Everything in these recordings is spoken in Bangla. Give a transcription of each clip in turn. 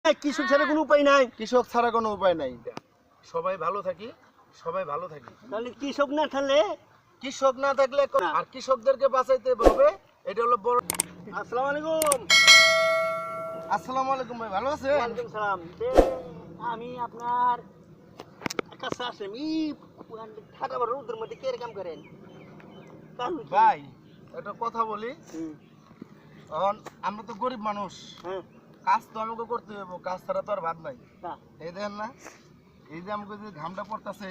কৃষক ছাড়া কোনো উপায় নাই। কৃষক ছাড়া কোনো উপায় নাই। সবাই ভালো থাকি, সবাই ভালো থাকি। তাহলে কৃষক না থাকলে কৃষক না থাকলে আর কৃষকদেরকে বাঁচাইতে হবে। এটা হলো বড়। আসসালামু আলাইকুম। আসসালামু আলাইকুম ভাই, ভালো আছেন? ওয়ালাইকুম সালাম। আমি আপনার কাছে আসলাম। ঠাটা বড় রোদের মধ্যে কে কাম করেন ভাই? একটা কথা বলি, এখন আমরা তো গরিব মানুষ, কাজ তো আমাকে করতে হবে, কাজ ছাড়া তো আর ভাত নাই। এই দেখেন না, এই যে আমাকে যে ঘামটা পড়তেছে,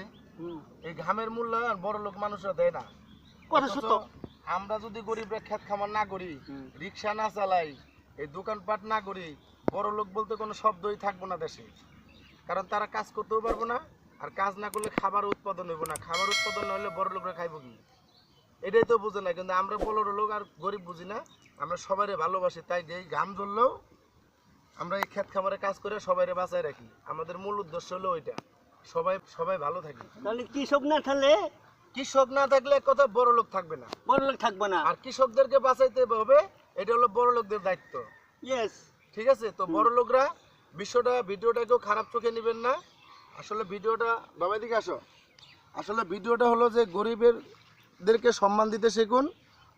এই ঘামের মূল্য বড় লোক মানুষরা দেয় না। আমরা যদি গরিবরা খেত খামার না করি, রিক্সা না চালাই, এই দোকানপাট না করি, বড় লোক বলতে কোনো শব্দই থাকবো না দেশে। কারণ তারা কাজ করতেও পারবো না, আর কাজ না করলে খাবার উৎপাদন হইব না। খাবার উৎপাদন না হলে বড় লোকরা খাইব কি? এটাই তো বুঝে না। কিন্তু আমরা বড় লোক আর গরিব বুঝি না। আমরা সবাইরে ভালোবাসি, তাই এই ঘাম জ্বললেও আমরা এই ক্ষেত খামারে কাজ করে সবাইরে বাঁচায় রাখি। আমাদের মূল উদ্দেশ্য হলো ওইটা, সবাই সবাই ভালো থাকি। তাহলে কৃষক না থাকলে কথা বড় লোক থাকবে না, বড় লোক থাকবে না। আর কৃষকদেরকে বাঁচাইতে হবে। এটা হলো বড় লোকদের দায়িত্ব। ইয়েস, ঠিক আছে? তো বড় লোকরা ভিডিওটাকেও খারাপ চোখে নেবেন না। আসলে ভিডিওটা, বাবা দিকে আসো, আসলে ভিডিওটা হলো যে গরিবদেরকে সম্মান দিতে শিখুন।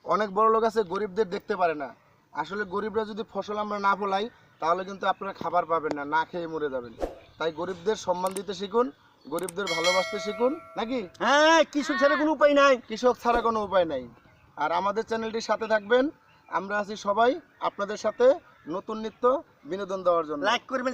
অনেক বড় লোক আছে গরিবদের দেখতে পারে না। আসলে গরিবরা যদি ফসল আমরা না ফলাই, তাহলে কিন্তু আপনারা খাবার পাবেন না, না খেয়ে মরে যাবেন। তাই গরিবদের সম্মান দিতে শিখুন, গরিবদের ভালোবাসতে শিখুন, নাকি? হ্যাঁ, কৃষক ছাড়া কোনো উপায় নাই। কৃষক ছাড়া কোনো উপায় নাই। আর আমাদের চ্যানেলটির সাথে থাকবেন। আমরা আছি সবাই আপনাদের সাথে নতুন নিত্য বিনোদন দেওয়ার জন্য। লাইক করবেন।